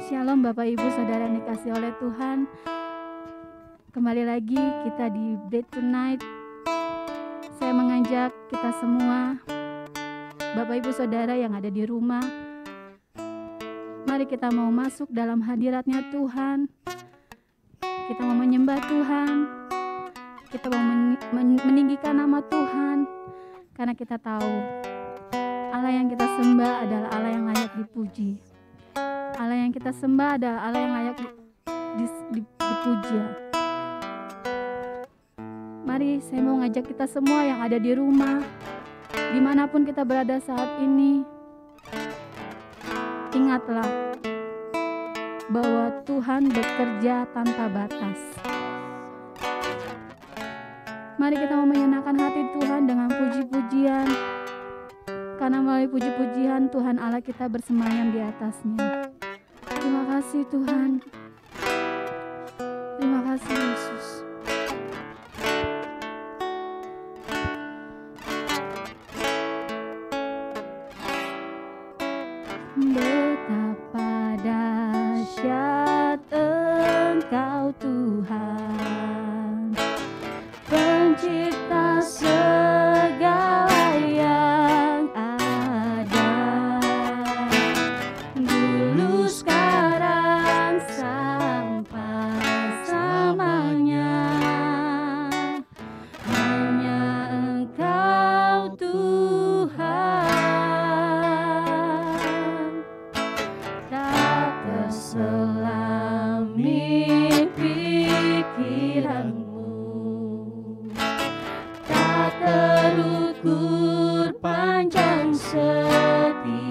Shalom Bapak Ibu Saudara yang dikasihi oleh Tuhan. Kembali lagi kita di Bread Tonight. Saya mengajak kita semua, Bapak Ibu Saudara yang ada di rumah, mari kita mau masuk dalam hadiratnya Tuhan. Kita mau menyembah Tuhan. Kita mau meninggikan nama Tuhan. Karena kita tahu Allah yang kita sembah adalah Allah yang layak dipuji. Allah yang kita sembah adalah Allah yang layak dipuja. Mari saya mau ngajak kita semua yang ada di rumah, dimanapun kita berada saat ini, ingatlah bahwa Tuhan bekerja tanpa batas. Mari kita mau menyenangkan hati Tuhan dengan puji-pujian, karena melalui puji-pujian Tuhan Allah kita bersemayam di atasnya. Terima kasih Tuhan. Terima kasih Yesus. Betapa dahsyat Engkau Tuhan, Pencipta segala yang ada, dulu sekarang sampai selamanya. Hanya Engkau Tuhan, tak terselam mimpi pikiranmu, tak terukur panjang setiamu,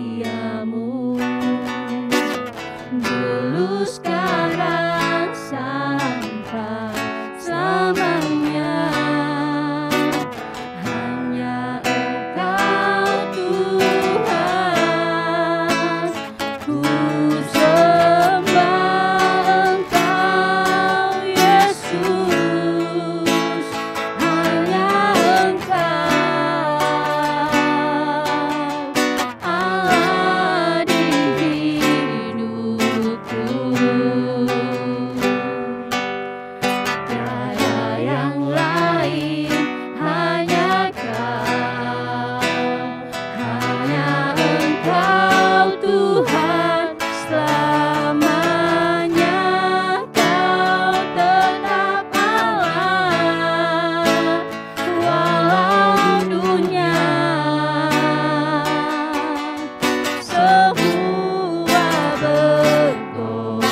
dulu sekarang sampai selamanya. Hanya Engkau Tuhan, ku sembah Engkau Yesus. Hanya Engkau Allah di hidupku. Tiada yang lain, hanya Kau. Hanya Engkau Tuhan, selamanya Kau tetap Allah. Walau dunia semua bergoyang,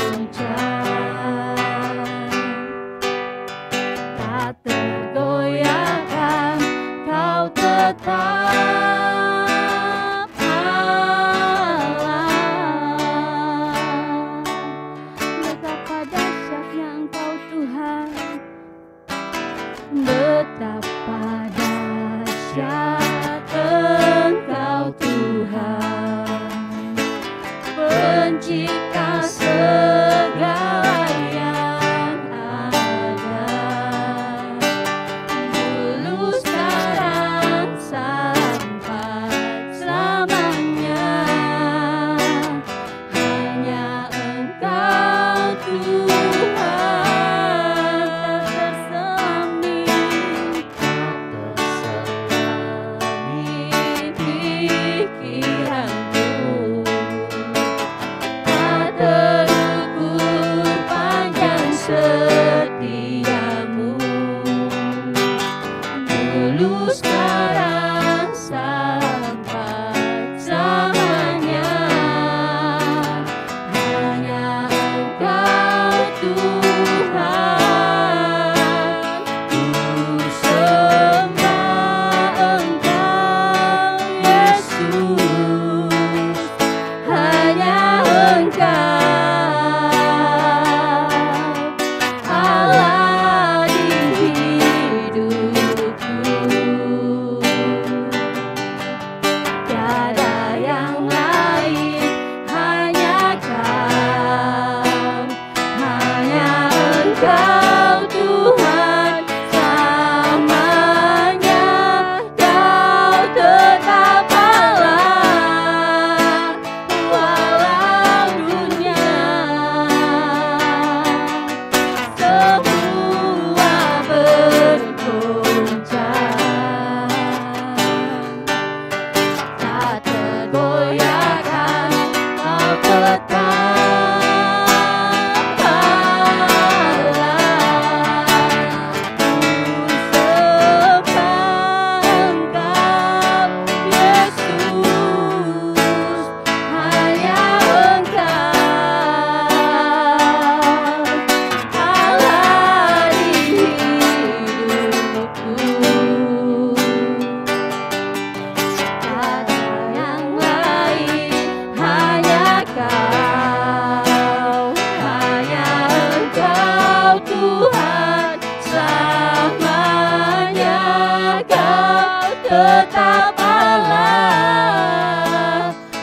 tetap Allah,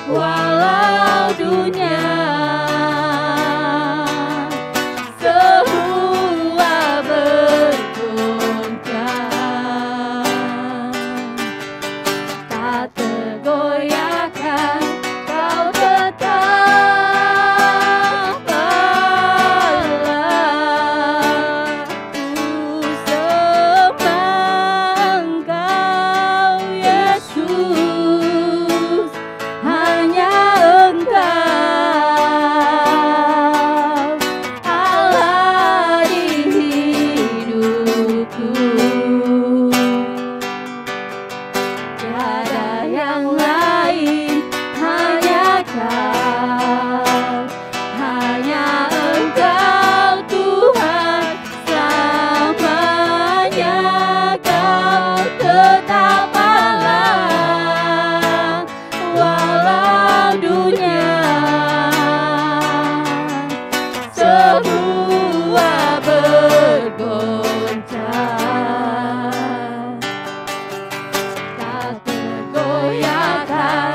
walau dunia semua bergoncang. Tak tergoyahkan, Kau tetap Allah. Ku sembah Engkau Yesus, hanya Engkau Allah di hidupku. Tiada yang lain, hanya Kau, hanya Engkau Tuhan selamanya. Kau tetap Allah, walau dunia semua bergoncang. Tak tergoyahkan,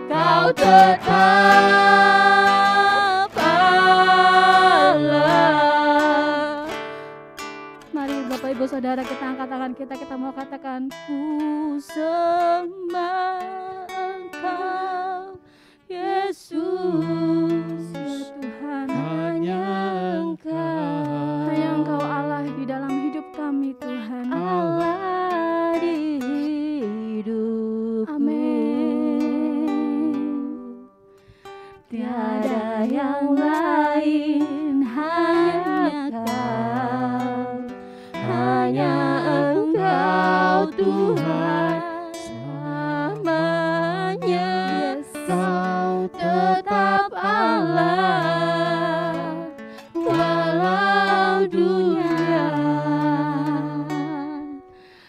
Kau tetap Allah. Mari Bapak Ibu Saudara, kita angkat tangan kita mau katakan, ku sembah Engkau Yesus, ya Tuhan. Hanya Engkau, Hanya Engkau Allah di dalam hidup kami Tuhan. Allah di hidupku. Amin. Tiada yang lain, hanya Kau, hanya Engkau Tuhan selamanya. Kau tetap Allah, walau dunia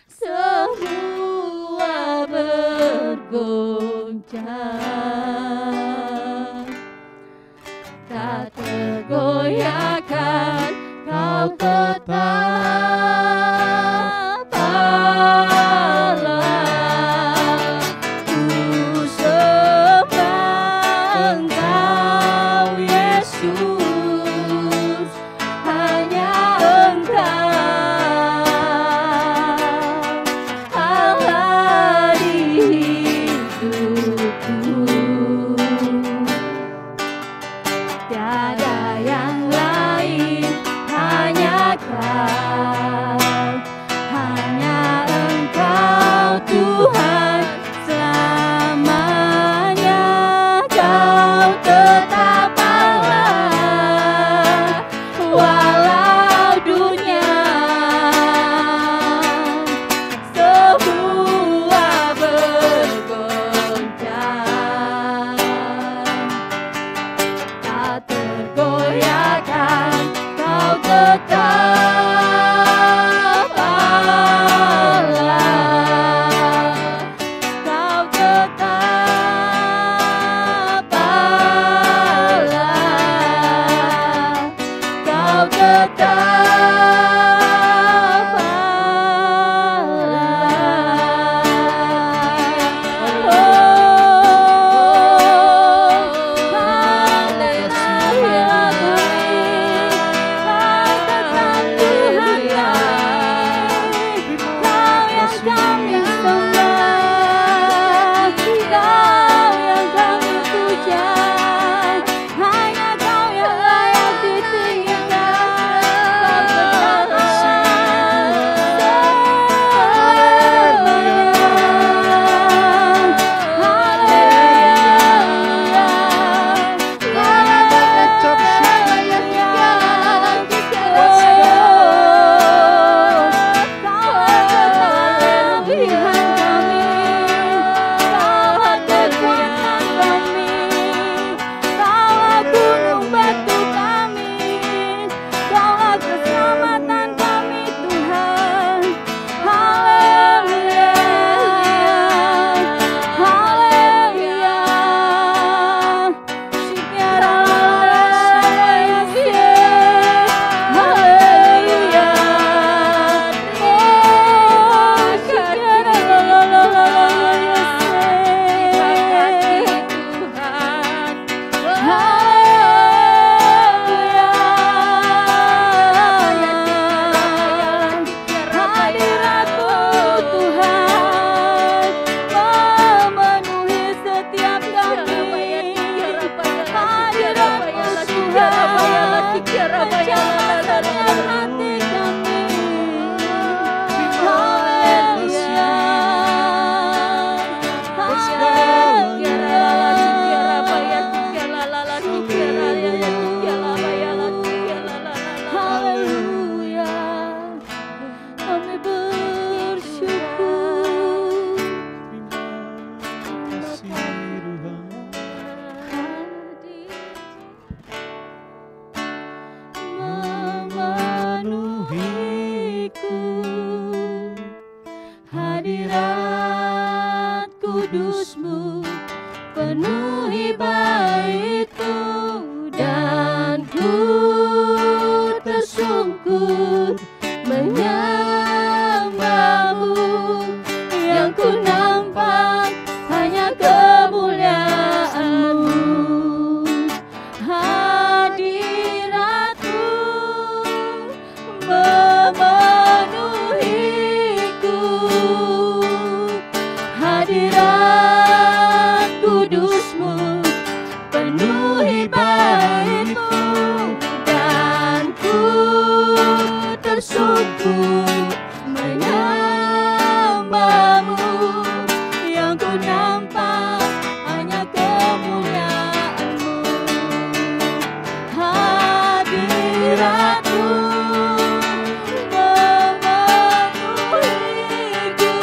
semua bergoncang. Tak tergoyahkan, Kau tetap Allah. Ku sembah Engkau Yesus, hanya Engkau Allah di hidupku. Tiada yang lain, hanya Kau, hanya Engkau Tuhan selamanya. Kau tetap Allah, walau dunia semua bergoncang. Tak tergoyahkan, Kau tetap Allah. Kau tetap Allah. Kau tetap Allah. Hanya Kau yang layak ditinggikan. Kau tetap tersungkur menyembahmu, yang ku nampak hanya kemuliaan-Mu. Hadirat-Mu memenuhiku,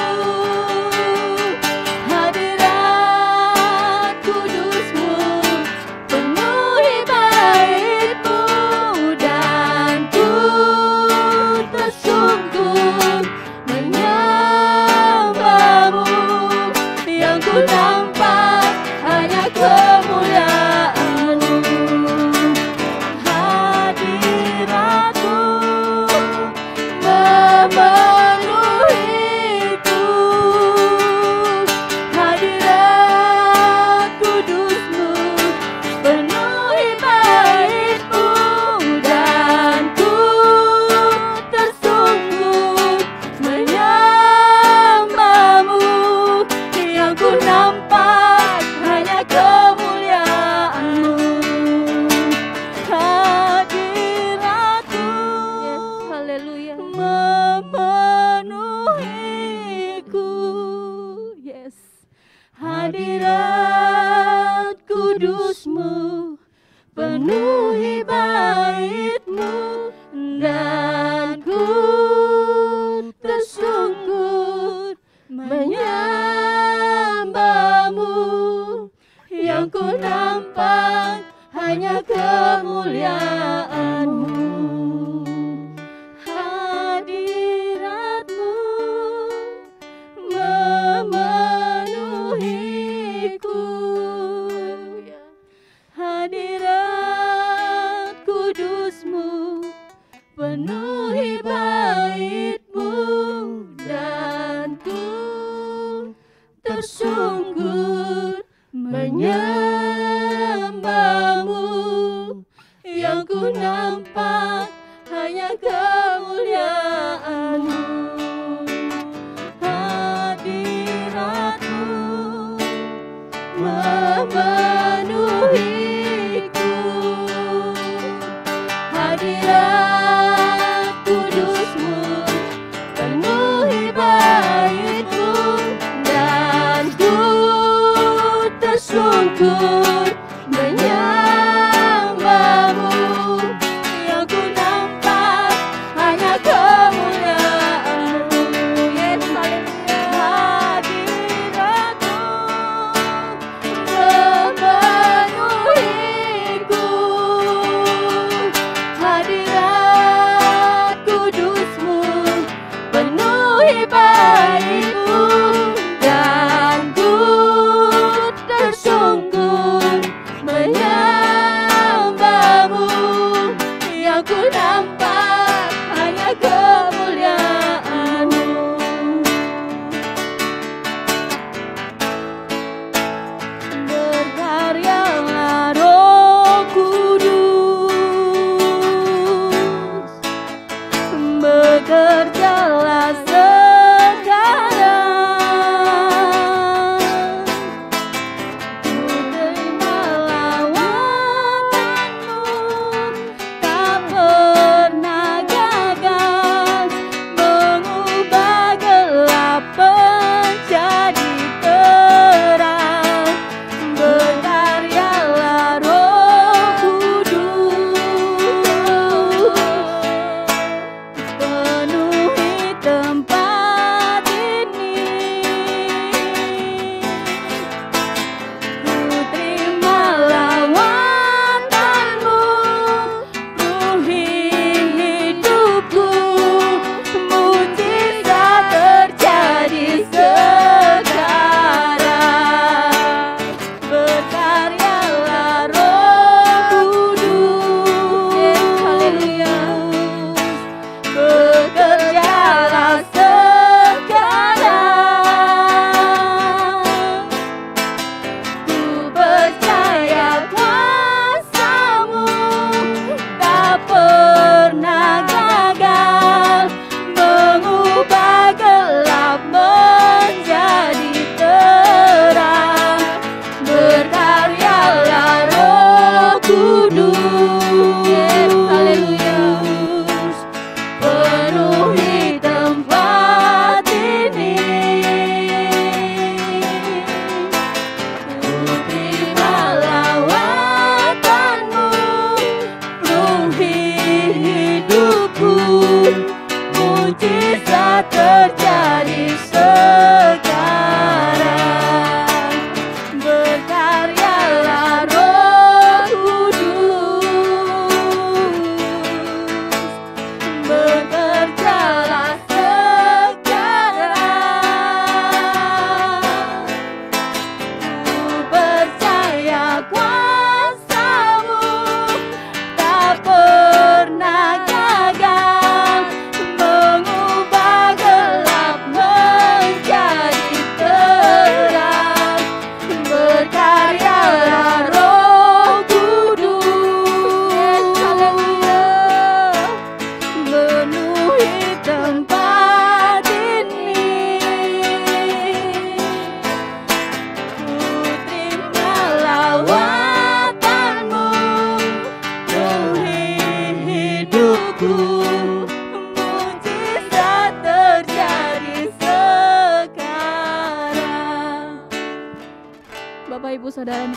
hadirat kudus-Mu penuhi bait-Mu, dan ku tersungkur menyembahmu, yang ku nampak hanya kemuliaan-Mu. Hadirat-Mu memenuhiku, hadirat kudus-Mu penuhi bait-Mu, dan ku tersungkur menyembahmu, yang ku nampak hanya kemuliaan-Mu. Hadirat-Mu Haleluya. memenuhiku, yes. Hadirat kudus-Mu penuhi bait-Mu, dan ku tersungkur menyembahmu, yang ku nampak hanya kemuliaan-Mu. Hadirat-Mu memenuhiku, hadirat kudus-Mu penuhi bait-Mu, dan ku tersungkur menyembahmu, yang ku nampak hanya kemuliaan-Mu. Hadirat-Mu memenuhiku, hadirat kudus-Mu penuhi bait-Mu, dan ku tersungkur menyembahmu, yang ku nampak hanya kemuliaan-Mu. Yes, haleluya. Hadirat-Mu memenuhiku, hadirat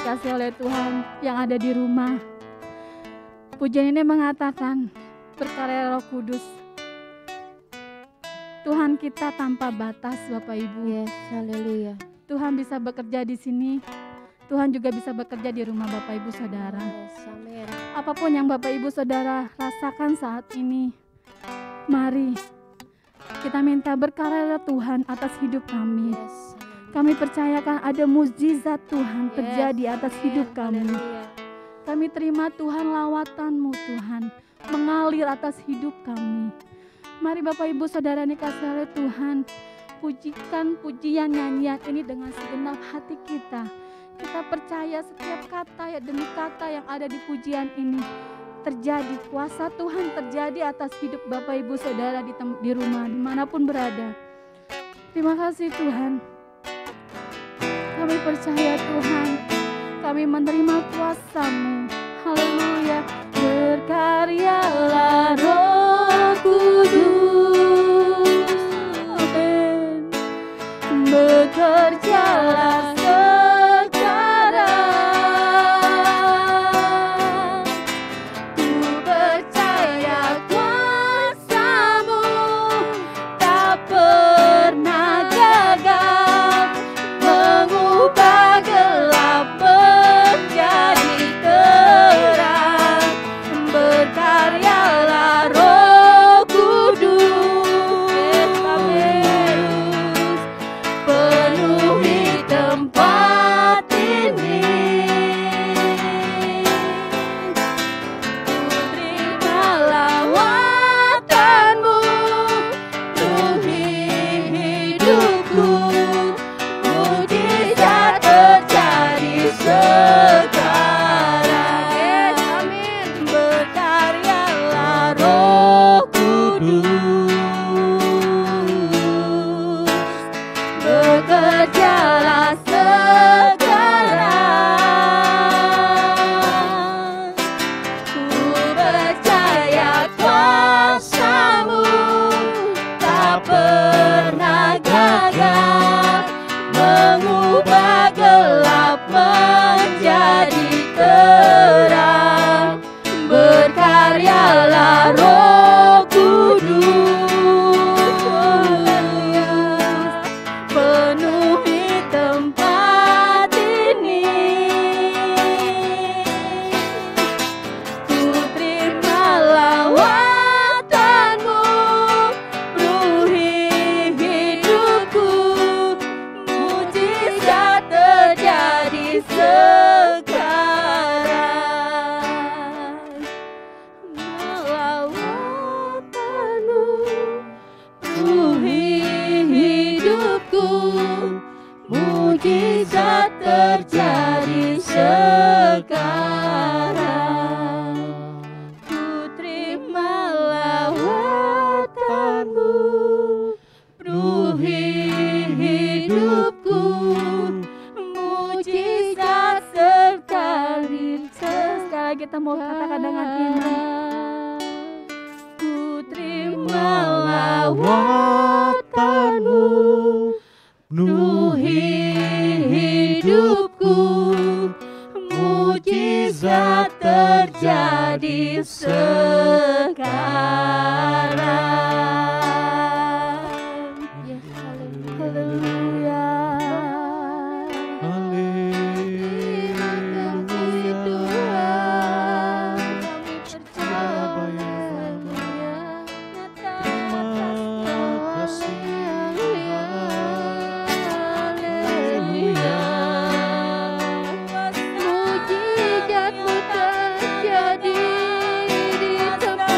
dikasihi oleh Tuhan yang ada di rumah. Pujian ini mengatakan berkarya Roh Kudus. Tuhan kita tanpa batas, Bapak Ibu. Yes, haleluya. Tuhan bisa bekerja di sini. Tuhan juga bisa bekerja di rumah Bapak Ibu Saudara. Yes, amin. Apapun yang Bapak Ibu Saudara rasakan saat ini, mari kita minta berkarya Tuhan atas hidup kami. Yes, Kami percayakan ada mukjizat Tuhan Yes, terjadi atas amin. hidup kami. Haleluya. Kami terima Tuhan lawatan-Mu Tuhan mengalir atas hidup kami. Mari Bapak Ibu Saudara dikasihi oleh Tuhan, pujikan pujian nyanyian ini dengan segenap hati kita. Kita percaya setiap kata demi kata yang ada di pujian ini terjadi, kuasa Tuhan terjadi atas hidup Bapak Ibu Saudara di rumah, dimanapun berada. Terima kasih Tuhan. Kami percaya Tuhan, kami menerima kuasa-Mu. Haleluya. Berkaryalah Roh Kudus, amin. Bekerjalah sekarang. Ku percaya kuasa-Mu tak pernah gagal mengubah gelap menjadi terang. Berkaryalah Roh Kudus, amin. Penuhi tempat ini. Ku terima lawatan-Mu, penuhi hidupku. Mujizat terjadi sekarang. Yes, amin. Berkaryalah Roh Kudus, bekerjalah sekarang. Ku percaya kuasa-Mu tak pernah gagal mengubah gelap menjadi terang. Berkaryalah Roh Kudus, penuhi tempat ini. Ku terima lawatan-Mu, penuhi hidupku. Mujizat terjadi sekarang. Lawatan-Mu, penuhi hidupku. Mujizat terjadi sekarang. Ku terima lawatan-Mu, penuhi hidupku. Mujizat sekali. Sekali kita mau katakan dengan iman. Ku terima lawatan-Mu, penuhi hidupku. Mujizat terjadi sekarang. Yes, haleluya. Haleluya. Terima kasih Tuhan, kami percaya. Terima kasih Haleluya. Mujizat-Mu terjadi di tempat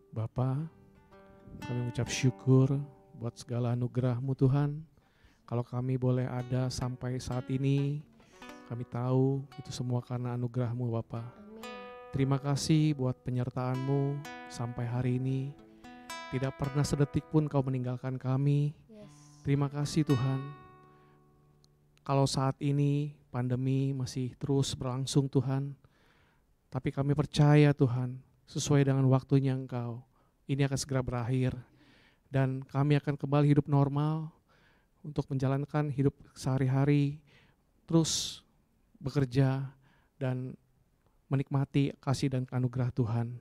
Bapa, kami mengucap syukur buat segala anugerah-Mu Tuhan. Kalau kami boleh ada sampai saat ini, kami tahu itu semua karena anugerah-Mu Bapa. Amin. Terima kasih buat penyertaan-Mu sampai hari ini. Tidak pernah sedetik pun Kau meninggalkan kami. Yes. Terima kasih Tuhan. Kalau saat ini pandemi masih terus berlangsung Tuhan, tapi kami percaya Tuhan, sesuai dengan waktunya Engkau, ini akan segera berakhir. Dan kami akan kembali hidup normal untuk menjalankan hidup sehari-hari, terus bekerja dan menikmati kasih dan anugerah Tuhan.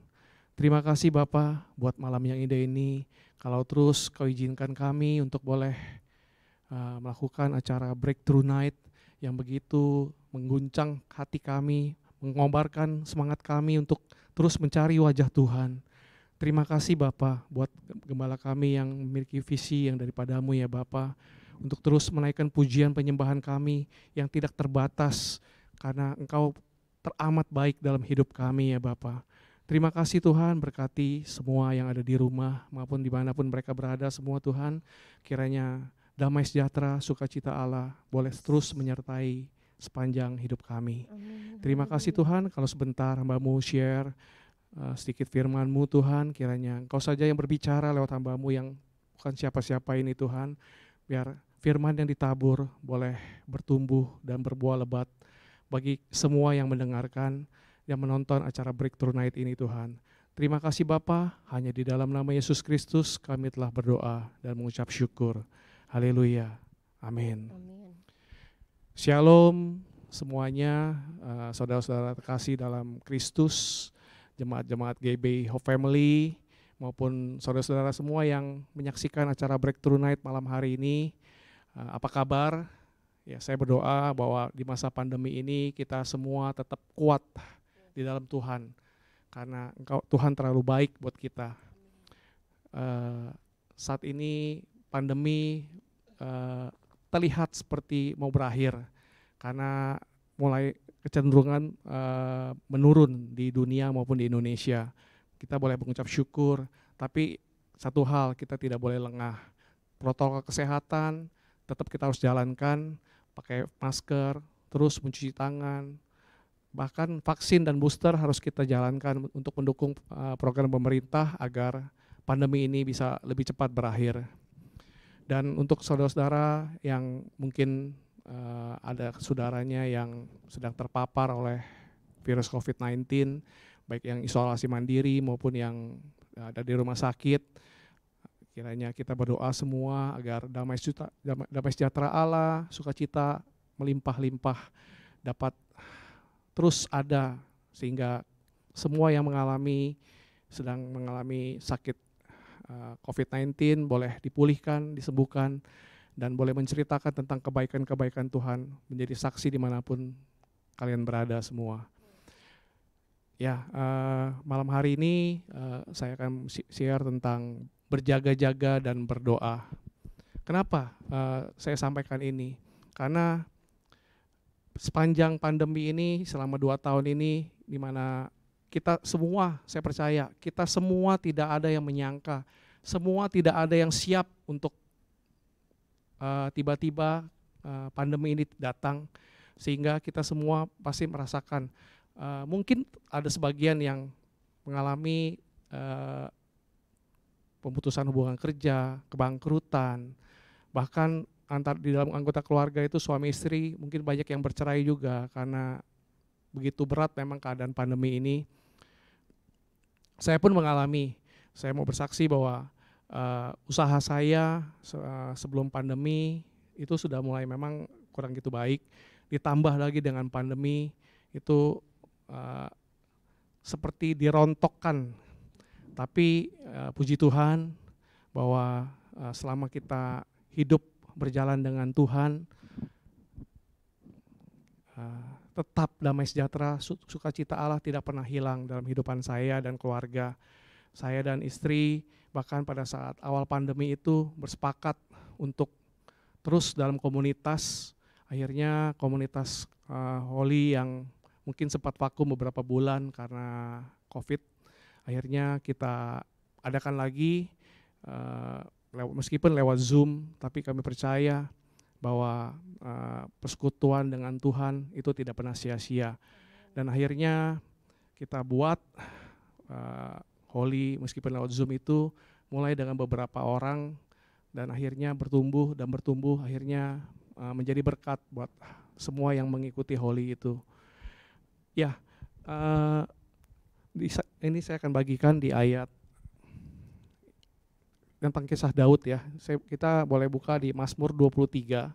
Terima kasih Bapa buat malam yang indah ini. Kalau terus Kau izinkan kami untuk boleh melakukan acara Breakthrough Night yang begitu mengguncang hati kami, mengobarkan semangat kami untuk terus mencari wajah Tuhan. Terima kasih Bapa buat gembala kami yang memiliki visi yang daripada-Mu ya Bapa, untuk terus menaikkan pujian penyembahan kami yang tidak terbatas karena Engkau teramat baik dalam hidup kami ya Bapa. Terima kasih Tuhan, berkati semua yang ada di rumah maupun dimanapun mereka berada semua Tuhan. Kiranya damai sejahtera, sukacita Allah boleh terus menyertai sepanjang hidup kami. Amin. Terima kasih Tuhan, kalau sebentar hamba-Mu share sedikit firman-Mu Tuhan, kiranya Engkau saja yang berbicara lewat hamba-Mu yang bukan siapa-siapa ini Tuhan. Biar firman yang ditabur boleh bertumbuh dan berbuah lebat bagi semua yang mendengarkan, yang menonton acara Breakthrough Night ini Tuhan. Terima kasih Bapa, hanya di dalam nama Yesus Kristus kami telah berdoa dan mengucap syukur. Haleluya. Amin. Amin. Shalom semuanya, saudara-saudara terkasih dalam Kristus, jemaat-jemaat GB Hope Family, maupun saudara-saudara semua yang menyaksikan acara Breakthrough Night malam hari ini. Apa kabar? Ya, saya berdoa bahwa di masa pandemi ini kita semua tetap kuat di dalam Tuhan, karena Tuhan terlalu baik buat kita. Saat ini pandemi terlihat seperti mau berakhir, karena mulai kecenderungan menurun di dunia maupun di Indonesia. Kita boleh mengucap syukur, tapi satu hal kita tidak boleh lengah. Protokol kesehatan tetap kita harus jalankan, pakai masker, terus mencuci tangan. Bahkan vaksin dan booster harus kita jalankan untuk mendukung program pemerintah agar pandemi ini bisa lebih cepat berakhir. Dan untuk saudara-saudara yang mungkin ada saudaranya yang sedang terpapar oleh virus COVID-19, baik yang isolasi mandiri maupun yang ada di rumah sakit, kiranya kita berdoa semua agar damai sejahtera Allah, sukacita melimpah-limpah dapat terus ada, sehingga semua yang sedang mengalami sakit COVID-19 boleh dipulihkan, disembuhkan, dan boleh menceritakan tentang kebaikan-kebaikan Tuhan, menjadi saksi dimanapun kalian berada semua. Ya, malam hari ini saya akan share tentang berjaga-jaga dan berdoa. Kenapa saya sampaikan ini? Karena sepanjang pandemi ini, selama 2 tahun ini, di mana kita semua, saya percaya, kita semua tidak ada yang menyangka, semua tidak ada yang siap untuk tiba-tiba pandemi ini datang, sehingga kita semua pasti merasakan, mungkin ada sebagian yang mengalami pemutusan hubungan kerja, kebangkrutan, bahkan di dalam anggota keluarga itu suami istri mungkin banyak yang bercerai juga karena begitu berat memang keadaan pandemi ini. Saya pun mengalami, saya mau bersaksi bahwa usaha saya sebelum pandemi itu sudah mulai memang kurang gitu baik, ditambah lagi dengan pandemi itu seperti dirontokkan. Tapi puji Tuhan bahwa selama kita hidup berjalan dengan Tuhan, tetap damai sejahtera, sukacita Allah tidak pernah hilang dalam kehidupan saya dan keluarga. Saya dan istri bahkan pada saat awal pandemi itu bersepakat untuk terus dalam komunitas. Akhirnya komunitas Holy yang mungkin sempat vakum beberapa bulan karena COVID, akhirnya kita adakan lagi, meskipun lewat Zoom, tapi kami percaya bahwa persekutuan dengan Tuhan itu tidak pernah sia-sia. Dan akhirnya kita buat Holy meskipun lewat Zoom itu mulai dengan beberapa orang, dan akhirnya bertumbuh dan bertumbuh, akhirnya menjadi berkat buat semua yang mengikuti Holy itu. Ya, ini saya akan bagikan di ayat tentang kisah Daud ya. Kita boleh buka di Mazmur 23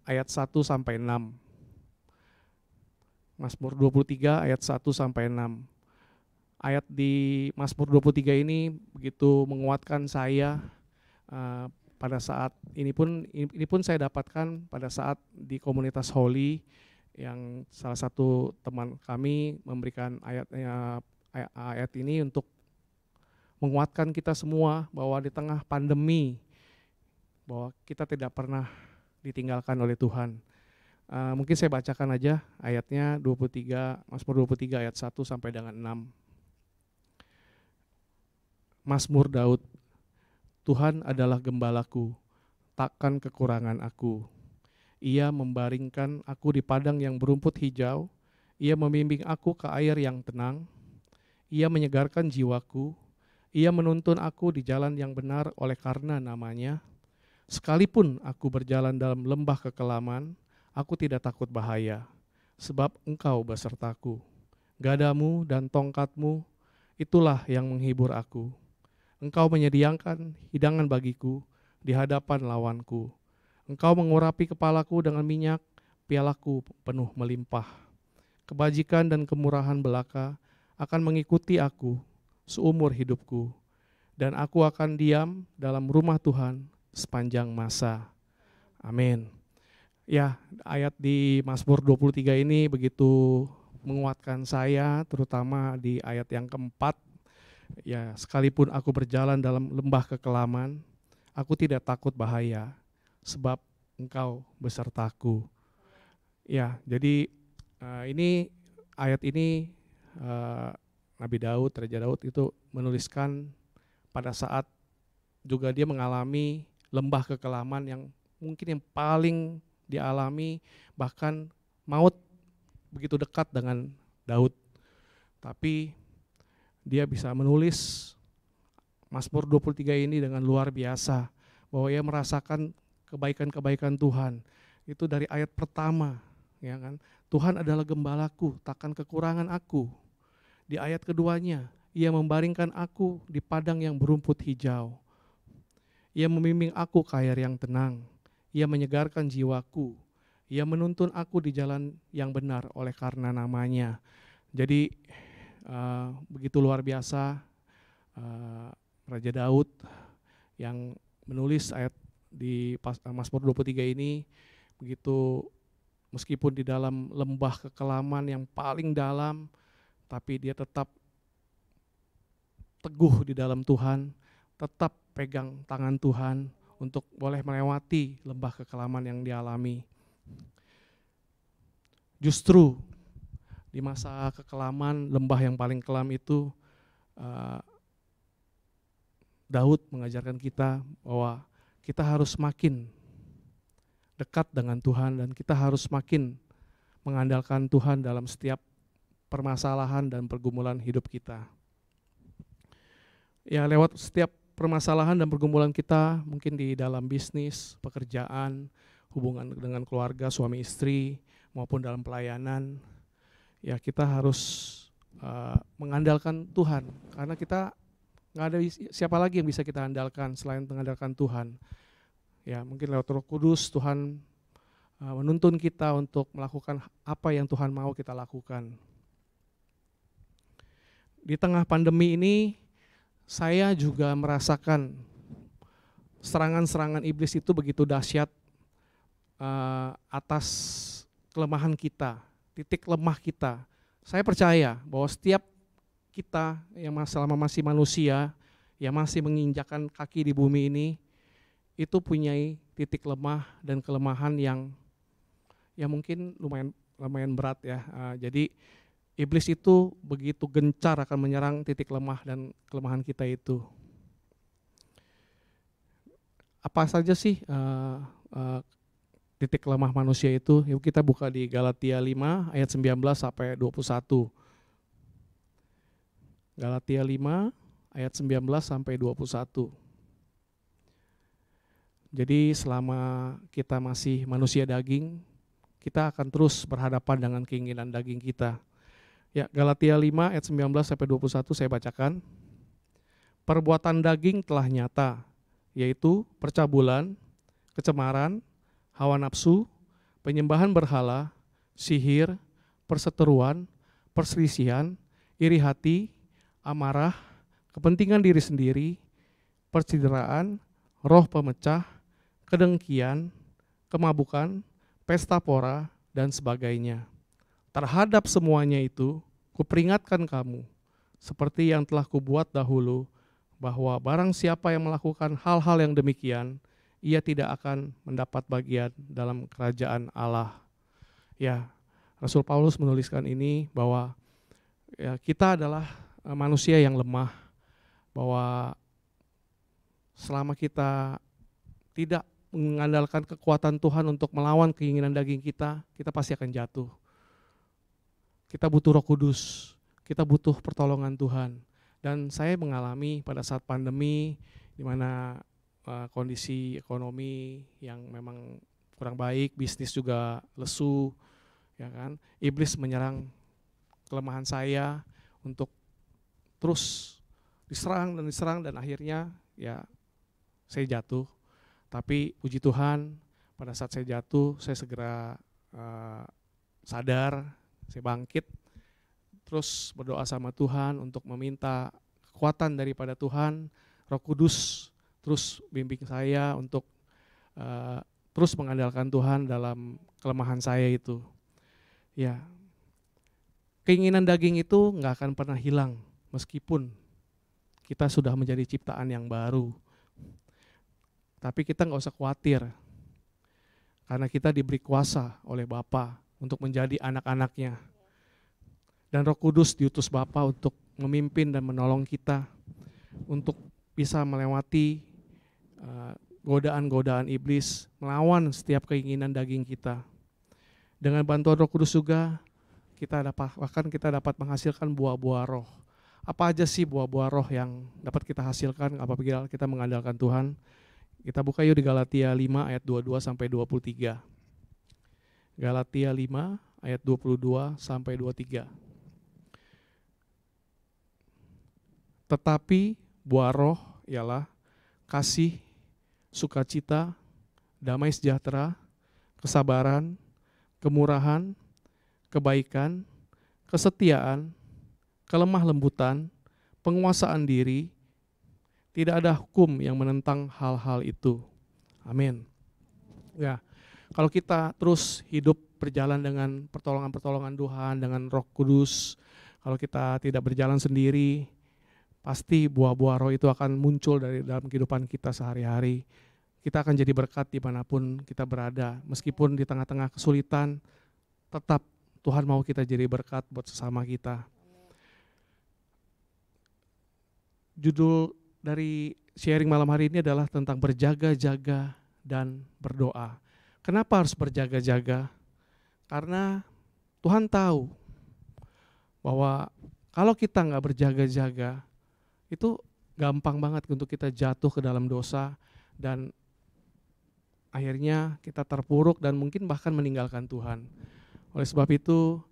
ayat 1 sampai 6. Mazmur 23 ayat 1 sampai 6. Ayat di Mazmur 23 ini begitu menguatkan saya pada saat ini pun saya dapatkan pada saat di komunitas Holy, yang salah satu teman kami memberikan ayat ini untuk menguatkan kita semua bahwa di tengah pandemi bahwa kita tidak pernah ditinggalkan oleh Tuhan. Mungkin saya bacakan aja ayatnya, Mazmur 23 ayat 1 sampai dengan 6. Mazmur Daud. Tuhan adalah gembalaku, takkan kekurangan aku. Ia membaringkan aku di padang yang berumput hijau, ia membimbing aku ke air yang tenang, ia menyegarkan jiwaku, ia menuntun aku di jalan yang benar oleh karena namanya. Sekalipun aku berjalan dalam lembah kekelaman, aku tidak takut bahaya, sebab Engkau besertaku. Gadamu dan tongkatmu, itulah yang menghibur aku. Engkau menyediakan hidangan bagiku di hadapan lawanku. Engkau mengurapi kepalaku dengan minyak, pialaku penuh melimpah. Kebajikan dan kemurahan belaka akan mengikuti aku seumur hidupku, dan aku akan diam dalam rumah Tuhan sepanjang masa. Amin. Ya, ayat di Mazmur 23 ini begitu menguatkan saya, terutama di ayat yang keempat. Ya, sekalipun aku berjalan dalam lembah kekelaman, aku tidak takut bahaya, sebab Engkau besertaku. Ya, jadi ayat ini Nabi Daud, Raja Daud itu menuliskan pada saat juga dia mengalami lembah kekelaman yang mungkin yang paling dialami, bahkan maut begitu dekat dengan Daud. Tapi dia bisa menulis Mazmur 23 ini dengan luar biasa, bahwa ia merasakan kebaikan-kebaikan Tuhan. Itu dari ayat pertama, ya kan? Tuhan adalah gembalaku, takkan kekurangan aku. Di ayat keduanya, ia membaringkan aku di padang yang berumput hijau. Ia membimbing aku ke air yang tenang. Ia menyegarkan jiwaku. Ia menuntun aku di jalan yang benar oleh karena namanya. Jadi begitu luar biasa Raja Daud yang menulis ayat di Mazmur 23 ini, begitu meskipun di dalam lembah kekelaman yang paling dalam, tapi dia tetap teguh di dalam Tuhan, tetap pegang tangan Tuhan untuk boleh melewati lembah kekelaman yang dialami. Justru di masa kekelaman, lembah yang paling kelam itu, Daud mengajarkan kita bahwa kita harus makin dekat dengan Tuhan dan kita harus makin mengandalkan Tuhan dalam setiap permasalahan dan pergumulan hidup kita. Ya, lewat setiap permasalahan dan pergumulan kita, mungkin di dalam bisnis, pekerjaan, hubungan dengan keluarga, suami istri, maupun dalam pelayanan, ya kita harus mengandalkan Tuhan, karena kita nggak ada siapa lagi yang bisa kita andalkan selain mengandalkan Tuhan. Ya, mungkin lewat Roh Kudus Tuhan menuntun kita untuk melakukan apa yang Tuhan mau kita lakukan. Di tengah pandemi ini, saya juga merasakan serangan-serangan iblis itu begitu dahsyat atas kelemahan kita, titik lemah kita. Saya percaya bahwa setiap kita yang selama masih manusia, yang masih menginjakkan kaki di bumi ini, itu punya titik lemah dan kelemahan yang mungkin lumayan berat ya. Jadi iblis itu begitu gencar akan menyerang titik lemah dan kelemahan kita itu. Apa saja sih titik lemah manusia itu? Yuk kita buka di Galatia 5 ayat 19 sampai 21. Galatia 5 ayat 19 sampai 21. Jadi selama kita masih manusia daging, kita akan terus berhadapan dengan keinginan daging kita. Ya, Galatia 5 ayat 19 sampai 21 saya bacakan. Perbuatan daging telah nyata, yaitu percabulan, kecemaran, hawa nafsu, penyembahan berhala, sihir, perseteruan, perselisihan, iri hati, amarah, kepentingan diri sendiri, percideraan, roh pemecah, kedengkian, kemabukan, pesta pora, dan sebagainya. Terhadap semuanya itu, kuperingatkan kamu, seperti yang telah kubuat dahulu, bahwa barang siapa yang melakukan hal-hal yang demikian, ia tidak akan mendapat bagian dalam kerajaan Allah. Ya, Rasul Paulus menuliskan ini bahwa ya, kita adalah manusia yang lemah, bahwa selama kita tidak mengandalkan kekuatan Tuhan untuk melawan keinginan daging kita, kita pasti akan jatuh. Kita butuh Roh Kudus, kita butuh pertolongan Tuhan. Dan saya mengalami pada saat pandemi, di mana kondisi ekonomi yang memang kurang baik, bisnis juga lesu, ya kan? Iblis menyerang kelemahan saya untuk terus diserang dan akhirnya ya saya jatuh. Tapi puji Tuhan, pada saat saya jatuh, saya segera sadar, saya bangkit, terus berdoa sama Tuhan untuk meminta kekuatan daripada Tuhan, Roh Kudus, terus bimbing saya untuk terus mengandalkan Tuhan dalam kelemahan saya itu. Ya, keinginan daging itu nggak akan pernah hilang, meskipun kita sudah menjadi ciptaan yang baru. Tapi kita nggak usah khawatir, karena kita diberi kuasa oleh Bapa untuk menjadi anak-anaknya. Dan Roh Kudus diutus Bapa untuk memimpin dan menolong kita, untuk bisa melewati godaan-godaan iblis, melawan setiap keinginan daging kita. Dengan bantuan Roh Kudus juga, bahkan kita dapat menghasilkan buah-buah roh. Apa aja sih buah-buah roh yang dapat kita hasilkan apabila kita mengandalkan Tuhan? Kita buka yuk di Galatia 5 ayat 22 sampai 23. Galatia 5 ayat 22 sampai 23. Tetapi buah roh ialah kasih, sukacita, damai sejahtera, kesabaran, kemurahan, kebaikan, kesetiaan, kelemah lembutan, penguasaan diri. Tidak ada hukum yang menentang hal-hal itu. Amin. Ya, kalau kita terus hidup berjalan dengan pertolongan-pertolongan Tuhan, dengan Roh Kudus, kalau kita tidak berjalan sendiri, pasti buah-buah roh itu akan muncul dari dalam kehidupan kita sehari-hari. Kita akan jadi berkat dimanapun kita berada, meskipun di tengah-tengah kesulitan, tetap Tuhan mau kita jadi berkat buat sesama kita. Judul dari sharing malam hari ini adalah tentang berjaga-jaga dan berdoa. Kenapa harus berjaga-jaga? Karena Tuhan tahu bahwa kalau kita nggak berjaga-jaga, itu gampang banget untuk kita jatuh ke dalam dosa dan akhirnya kita terpuruk dan mungkin bahkan meninggalkan Tuhan. Oleh sebab itu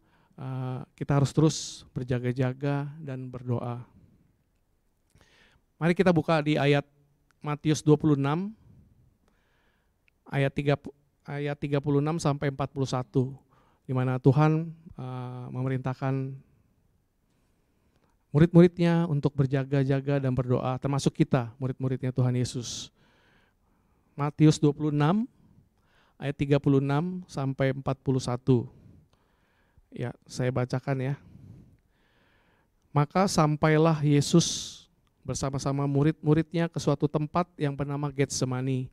kita harus terus berjaga-jaga dan berdoa. Mari kita buka di ayat Matius 26 ayat 36 sampai 41, di mana Tuhan memerintahkan murid-muridnya untuk berjaga-jaga dan berdoa, termasuk kita, murid-muridnya Tuhan Yesus. Matius 26 ayat 36 sampai 41. Ya, saya bacakan ya. Maka sampailah Yesus bersama-sama murid-muridnya ke suatu tempat yang bernama Getsemani.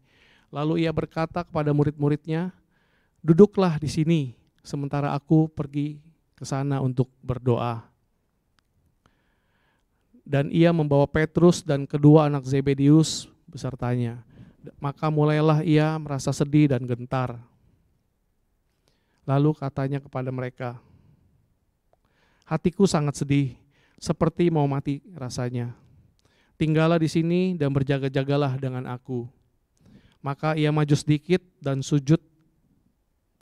Lalu ia berkata kepada murid-muridnya, "Duduklah di sini sementara aku pergi ke ke sana untuk berdoa. Dan ia membawa Petrus dan kedua anak Zebedius besertanya. Maka mulailah ia merasa sedih dan gentar. Lalu katanya kepada mereka, hatiku sangat sedih, seperti mau mati rasanya. Tinggallah di sini dan berjaga-jagalah dengan aku. Maka ia maju sedikit dan sujud,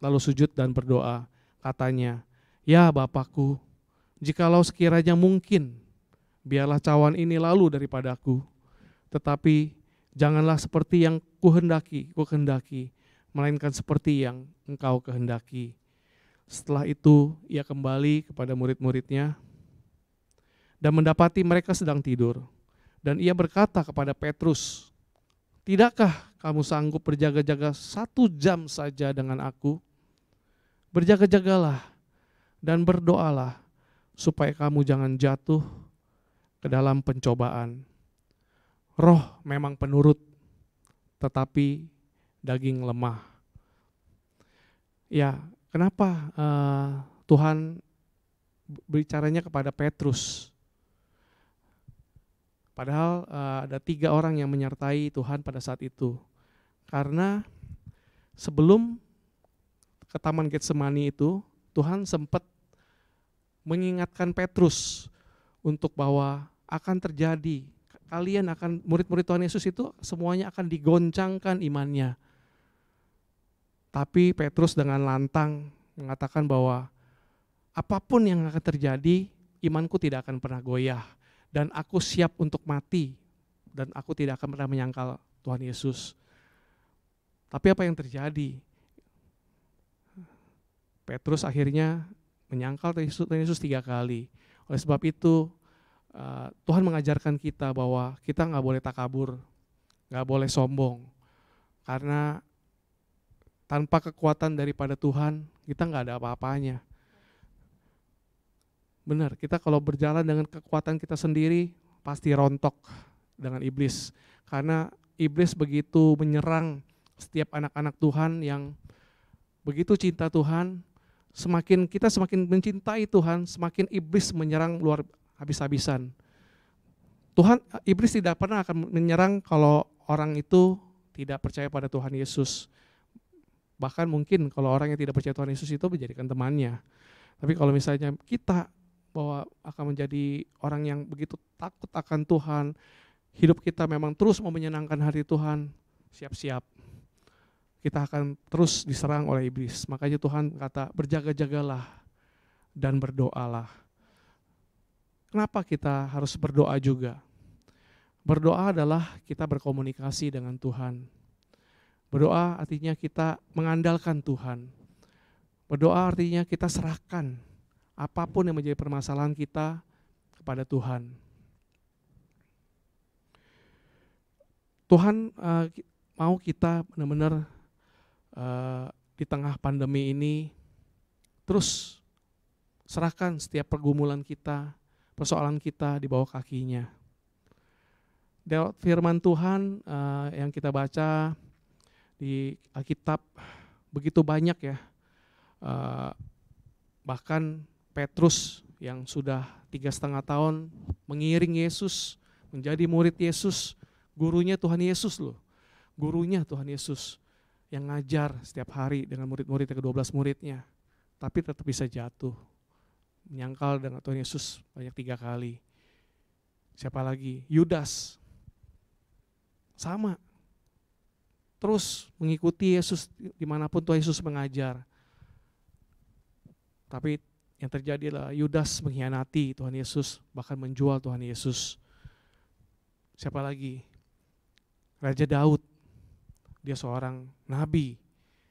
lalu sujud dan berdoa. Katanya, ya Bapakku, jikalau sekiranya mungkin, biarlah cawan ini lalu daripadaku. Tetapi janganlah seperti yang kukehendaki, melainkan seperti yang Engkau kehendaki. Setelah itu ia kembali kepada murid-muridnya dan mendapati mereka sedang tidur. Dan ia berkata kepada Petrus, tidakkah kamu sanggup berjaga-jaga 1 jam saja dengan aku? Berjaga-jagalah dan berdoalah supaya kamu jangan jatuh ke dalam pencobaan. Roh memang penurut, tetapi daging lemah. Ya, kenapa Tuhan bicaranya kepada Petrus? Padahal ada 3 orang yang menyertai Tuhan pada saat itu. Karena sebelum ke Taman Getsemani itu, Tuhan sempat mengingatkan Petrus untuk bahwa akan terjadi, kalian akan, murid-murid Tuhan Yesus itu semuanya akan digoncangkan imannya. Tapi Petrus dengan lantang mengatakan bahwa apapun yang akan terjadi, imanku tidak akan pernah goyah. Dan aku siap untuk mati, dan aku tidak akan pernah menyangkal Tuhan Yesus. Tapi apa yang terjadi? Petrus akhirnya menyangkal Tuhan Yesus 3 kali. Oleh sebab itu, Tuhan mengajarkan kita bahwa kita nggak boleh takabur, nggak boleh sombong. Karena tanpa kekuatan daripada Tuhan, kita nggak ada apa-apanya. Benar, kita kalau berjalan dengan kekuatan kita sendiri pasti rontok dengan iblis. Karena iblis begitu menyerang setiap anak-anak Tuhan yang begitu cinta Tuhan, semakin mencintai Tuhan, semakin iblis menyerang luar habis-habisan. Iblis tidak pernah akan menyerang kalau orang itu tidak percaya pada Tuhan Yesus. Bahkan mungkin kalau orang yang tidak percaya Tuhan Yesus itu menjadikan temannya. Tapi kalau misalnya kita bahwa akan menjadi orang yang begitu takut akan Tuhan, hidup kita memang terus mau menyenangkan hati Tuhan, siap-siap. Kita akan terus diserang oleh iblis. Makanya Tuhan kata, berjaga-jagalah dan berdoalah. Kenapa kita harus berdoa juga? Berdoa adalah kita berkomunikasi dengan Tuhan. Berdoa artinya kita mengandalkan Tuhan. Berdoa artinya kita serahkan apapun yang menjadi permasalahan kita kepada Tuhan. Tuhan mau kita benar-benar di tengah pandemi ini terus serahkan setiap pergumulan kita, persoalan kita di bawah kakinya. Firman Tuhan yang kita baca di Alkitab begitu banyak ya, bahkan Petrus yang sudah 3,5 tahun mengiring Yesus, menjadi murid Yesus, gurunya Tuhan Yesus loh, gurunya Tuhan Yesus yang ngajar setiap hari dengan murid-murid yang ke-12 muridnya, tapi tetap bisa jatuh, menyangkal dengan Tuhan Yesus banyak 3 kali. Siapa lagi? Yudas, sama, terus mengikuti Yesus dimanapun Tuhan Yesus mengajar, tapi yang terjadi adalah Yudas mengkhianati Tuhan Yesus, bahkan menjual Tuhan Yesus. Siapa lagi? Raja Daud, dia seorang nabi,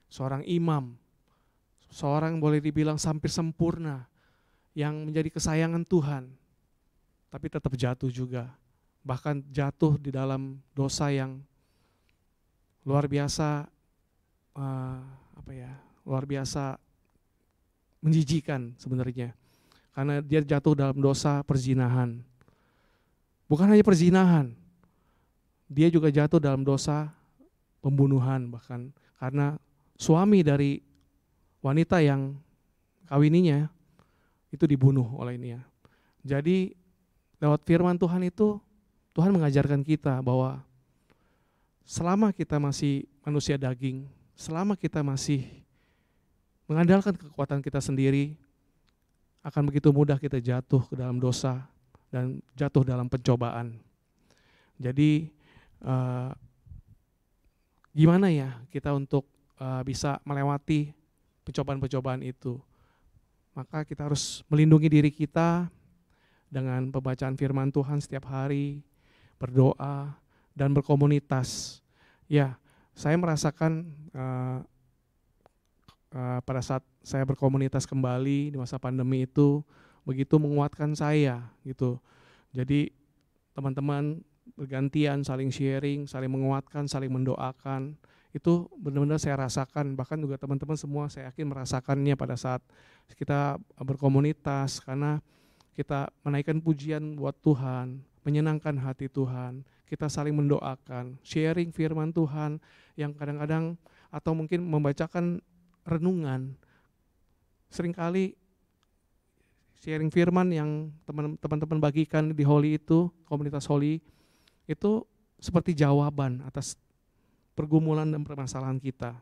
seorang imam, seorang boleh dibilang hampir sempurna, yang menjadi kesayangan Tuhan, tapi tetap jatuh juga. Bahkan jatuh di dalam dosa yang luar biasa, luar biasa menjijikan sebenarnya, karena dia jatuh dalam dosa perzinahan. Bukan hanya perzinahan, dia juga jatuh dalam dosa pembunuhan, bahkan karena suami dari wanita yang kawininya itu dibunuh oleh Nia. Jadi lewat firman Tuhan itu, Tuhan mengajarkan kita bahwa selama kita masih manusia daging, selama kita masih mengandalkan kekuatan kita sendiri, akan begitu mudah kita jatuh ke dalam dosa dan jatuh dalam pencobaan. Jadi gimana ya kita untuk bisa melewati pencobaan-pencobaan itu? Maka kita harus melindungi diri kita dengan pembacaan firman Tuhan setiap hari, berdoa, dan berkomunitas. Ya, saya merasakan pada saat saya berkomunitas kembali di masa pandemi itu begitu menguatkan saya gitu. Jadi teman-teman bergantian saling sharing, saling menguatkan, saling mendoakan. Itu benar-benar saya rasakan, bahkan juga teman-teman semua saya yakin merasakannya pada saat kita berkomunitas, karena kita menaikkan pujian buat Tuhan, menyenangkan hati Tuhan, kita saling mendoakan, sharing firman Tuhan yang kadang-kadang atau mungkin membacakan renungan. Seringkali sharing firman yang teman-teman bagikan di Holy itu, komunitas Holy, itu seperti jawaban atas pergumulan dan permasalahan kita.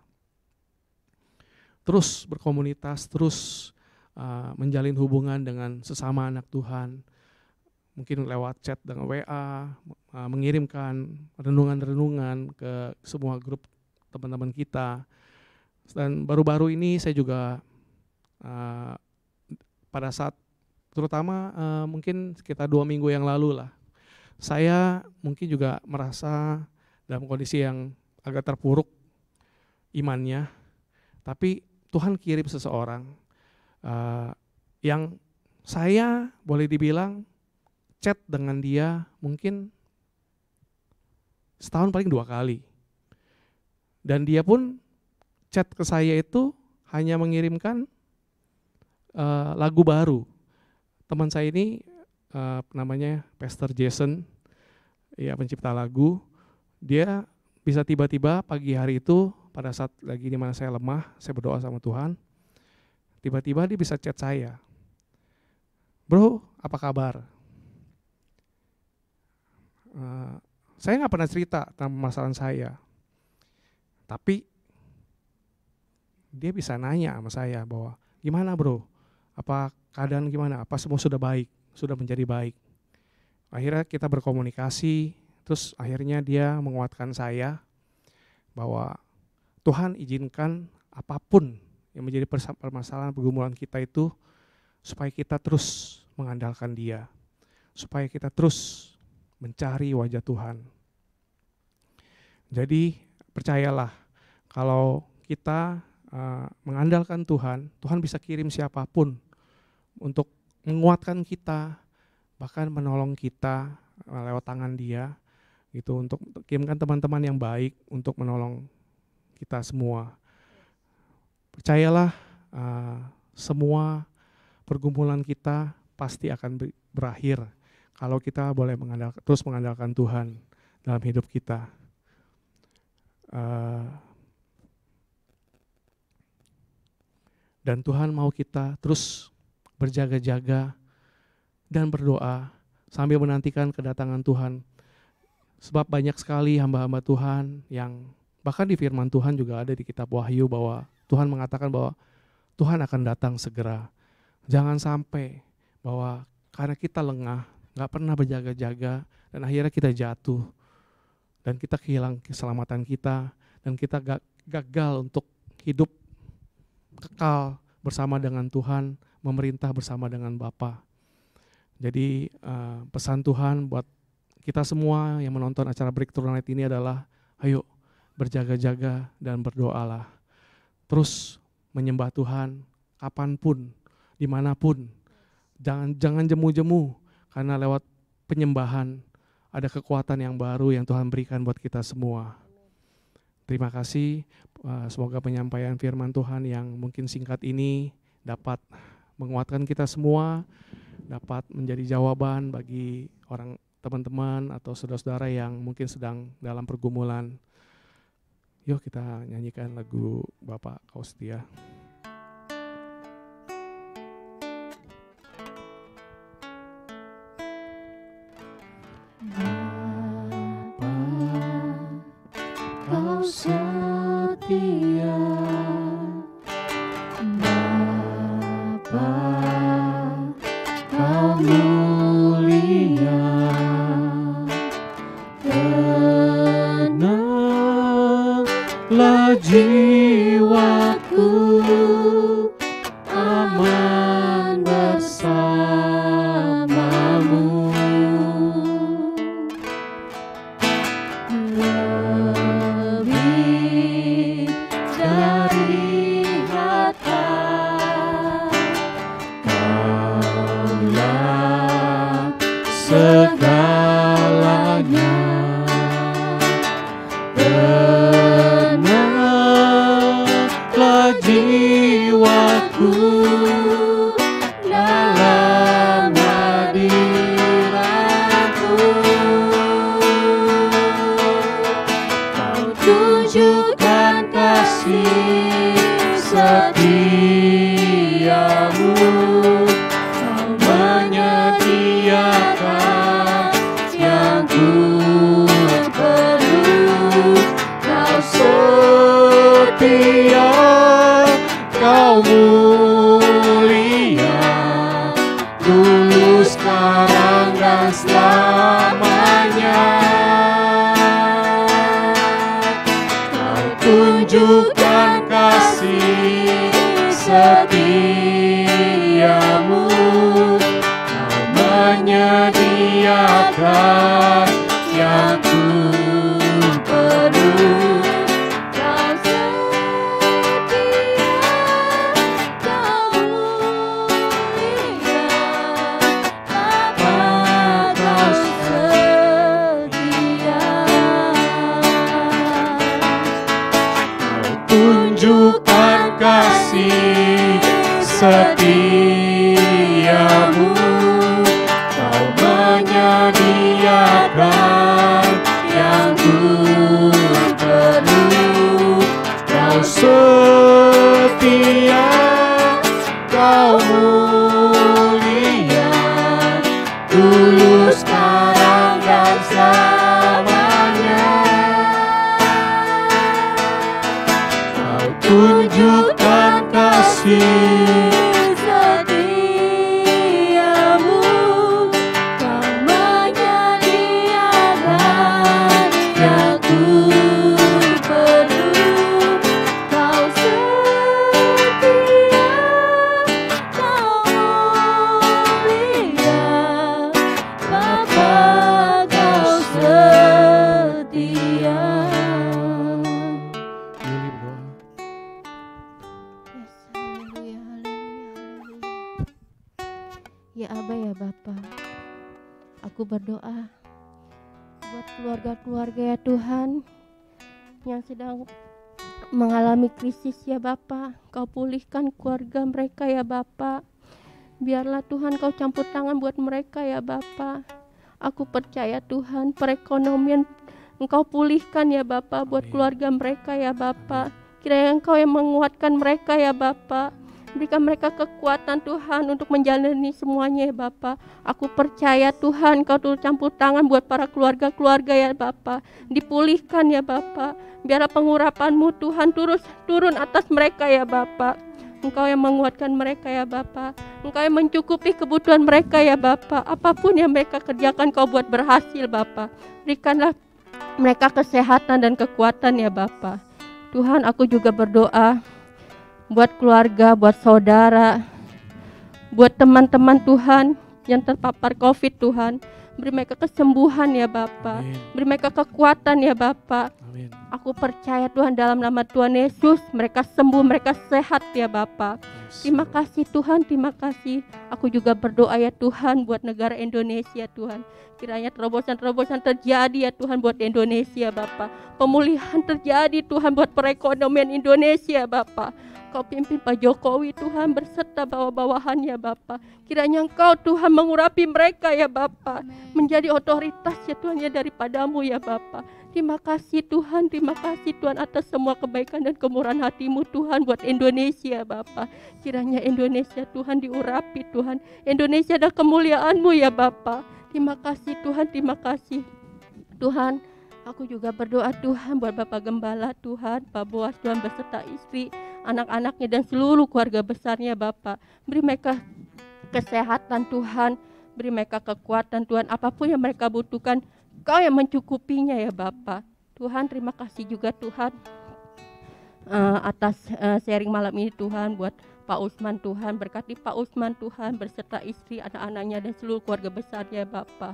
Terus berkomunitas, terus menjalin hubungan dengan sesama anak Tuhan. Mungkin lewat chat dengan WA, mengirimkan renungan-renungan ke semua grup teman-teman kita. Dan baru-baru ini saya juga pada saat terutama mungkin sekitar 2 minggu yang lalu lah, saya mungkin juga merasa dalam kondisi yang agak terpuruk imannya, tapi Tuhan kirim seseorang yang saya boleh dibilang chat dengan dia mungkin setahun paling 2 kali. Dan dia pun chat ke saya itu hanya mengirimkan lagu baru. Teman saya ini namanya Pastor Jason, ya pencipta lagu. Dia bisa tiba-tiba pagi hari itu pada saat lagi di mana saya lemah, saya berdoa sama Tuhan. Tiba-tiba dia bisa chat saya. Bro, apa kabar? Saya nggak pernah cerita tentang permasalahan saya. Tapi dia bisa nanya sama saya bahwa gimana bro, apa keadaan gimana, apa semua sudah baik, sudah menjadi baik. Akhirnya kita berkomunikasi, terus akhirnya dia menguatkan saya bahwa Tuhan izinkan apapun yang menjadi permasalahan pergumulan kita itu supaya kita terus mengandalkan Dia, supaya kita terus mencari wajah Tuhan. Jadi percayalah, kalau kita mengandalkan Tuhan, Tuhan bisa kirim siapapun untuk menguatkan kita, bahkan menolong kita lewat tangan Dia, gitu, untuk kirimkan teman-teman yang baik untuk menolong kita semua. Percayalah, semua pergumulan kita pasti akan berakhir kalau kita boleh terus mengandalkan Tuhan dalam hidup kita. Dan Tuhan mau kita terus berjaga-jaga dan berdoa sambil menantikan kedatangan Tuhan. Sebab banyak sekali hamba-hamba Tuhan yang bahkan di firman Tuhan juga ada di kitab Wahyu bahwa Tuhan mengatakan bahwa Tuhan akan datang segera. Jangan sampai bahwa karena kita lengah, gak pernah berjaga-jaga, dan akhirnya kita jatuh. Dan kita kehilangan keselamatan kita, dan kita gagal untuk hidup kekal bersama dengan Tuhan, memerintah bersama dengan Bapa. Jadi pesan Tuhan buat kita semua yang menonton acara Breakthrough Night ini adalah, ayo berjaga-jaga dan berdoalah. Terus menyembah Tuhan kapanpun, dimanapun. Jangan jemu-jemu, karena lewat penyembahan ada kekuatan yang baru yang Tuhan berikan buat kita semua. Terima kasih, semoga penyampaian firman Tuhan yang mungkin singkat ini dapat menguatkan kita semua, dapat menjadi jawaban bagi teman-teman atau saudara-saudara yang mungkin sedang dalam pergumulan. Yuk kita nyanyikan lagu Bapak Kau Setia. Bapa, Kau setia. Bapa, Kau mulia. Tenanglah jiwaku, aman bersamamu. Lebih dari harta, Kaulah segalanya. Tenanglah jiwaku dalam hadiratmu. Kau tunjukkan kasih setiamu. Kau menyediakan yang ku perlu. Kau setia, Kau mulia, dulu, sekarang, dan selamanya. Kau tunjukkan kasih setiamu. Kau menyediakan yang ku perlu. Kau setia, Kau mulia. Bapa, Kau setia. Kau tunjukkan kasih setiamu. Kau menyediakan yang ku perlu. Kau setia, Kau mulia, dulu, sekarang, dan selamanya. Kau tunjukkan kasih Setiamu, Kau menyediakan yang ku perlu. Kau setia, Kau mulia. Bapa, Kau setia. Yuli berdoa. Yes, haleluya, haleluya, haleluya. Ya Aba, ya Bapa, aku berdoa buat keluarga-keluarga ya Tuhan yang sedang mengalami krisis ya Bapa. Kau pulihkan keluarga mereka ya Bapa. Biarlah Tuhan Kau campur tangan buat mereka ya Bapa. Aku percaya Tuhan perekonomian Engkau pulihkan ya Bapa buat Amin. keluarga mereka ya Bapa. Kiranya Engkau yang menguatkan mereka ya Bapa. Berikan mereka kekuatan Tuhan untuk menjalani semuanya ya Bapa. Aku percaya Tuhan Kau turut campur tangan buat para keluarga-keluarga ya Bapa. Dipulihkan ya Bapa. Biarlah pengurapan-Mu Tuhan turun atas mereka ya Bapa. Engkau yang menguatkan mereka ya Bapa. Engkau yang mencukupi kebutuhan mereka ya Bapa. Apapun yang mereka kerjakan Kau buat berhasil Bapa. Berikanlah mereka kesehatan dan kekuatan ya Bapa. Tuhan, aku juga berdoa buat keluarga, buat saudara, buat teman-teman Tuhan yang terpapar COVID Tuhan. Beri mereka kesembuhan ya Bapa. Amin. Beri mereka kekuatan ya Bapa. Amin. Aku percaya Tuhan dalam nama Tuhan Yesus mereka sembuh, mereka sehat ya Bapa. Terima kasih Tuhan, terima kasih. Aku juga berdoa ya Tuhan buat negara Indonesia Tuhan. Kiranya terobosan-terobosan terjadi ya Tuhan buat Indonesia Bapa. Pemulihan terjadi Tuhan buat perekonomian Indonesia Bapa. Kau pimpin Pak Jokowi Tuhan berserta bawah-bawahannya Bapa. Kiranya Engkau Tuhan mengurapi mereka ya Bapa. Menjadi otoritas ya Tuhan ya daripadamu ya Bapa. Terima kasih Tuhan atas semua kebaikan dan kemurahan hati-Mu Tuhan buat Indonesia Bapa. Kiranya Indonesia Tuhan diurapi Tuhan. Indonesia ada kemuliaan-Mu ya Bapa. Terima kasih Tuhan, terima kasih. Tuhan, aku juga berdoa Tuhan buat Bapak Gembala Tuhan, Pak Boas Tuhan beserta istri, anak-anaknya dan seluruh keluarga besarnya Bapak. Beri mereka kesehatan Tuhan, beri mereka kekuatan Tuhan, apapun yang mereka butuhkan, Kau yang mencukupinya ya Bapak. Tuhan, terima kasih juga Tuhan atas sharing malam ini Tuhan, buat Pak Usman Tuhan, berkati Pak Usman Tuhan beserta istri, anak-anaknya dan seluruh keluarga besarnya Bapak.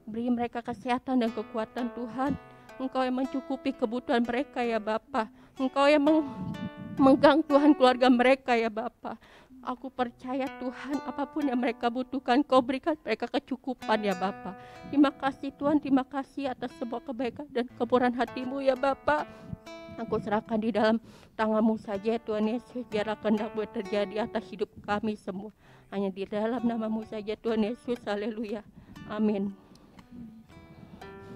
Beri mereka kesehatan dan kekuatan Tuhan. Engkau yang mencukupi kebutuhan mereka ya Bapa. Engkau yang memegang Tuhan keluarga mereka ya Bapa. Aku percaya Tuhan, apapun yang mereka butuhkan, Kau berikan mereka kecukupan ya Bapa. Terima kasih Tuhan, terima kasih atas semua kebaikan dan kemurahan hati-Mu ya Bapa. Aku serahkan di dalam tangan-Mu saja Tuhan Yesus, biarlah kehendak-Mu terjadi atas hidup kami semua. Hanya di dalam nama-Mu saja Tuhan Yesus, haleluya, amin.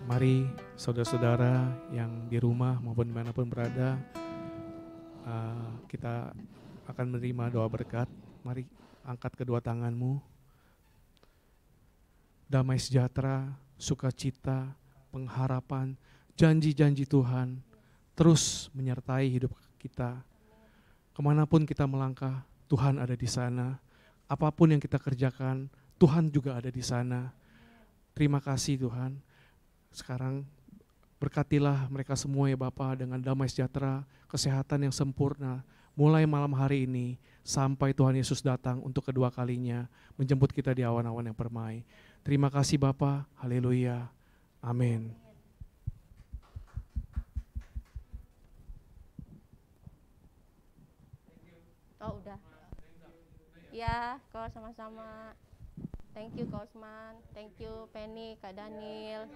Mari saudara-saudara yang di rumah maupun dimanapun berada, kita akan menerima doa berkat. Mari angkat kedua tanganmu. Damai sejahtera, sukacita, pengharapan, janji-janji Tuhan terus menyertai hidup kita. Kemanapun kita melangkah, Tuhan ada di sana. Apapun yang kita kerjakan, Tuhan juga ada di sana. Terima kasih Tuhan. Sekarang berkatilah mereka semua ya Bapa dengan damai sejahtera, kesehatan yang sempurna, mulai malam hari ini sampai Tuhan Yesus datang untuk kedua kalinya menjemput kita di awan-awan yang permai. Terima kasih Bapa, haleluya, amin. Oh udah. Ya, kau sama-sama. Thank you Kak Osman, thank you Penny, Kak Daniel.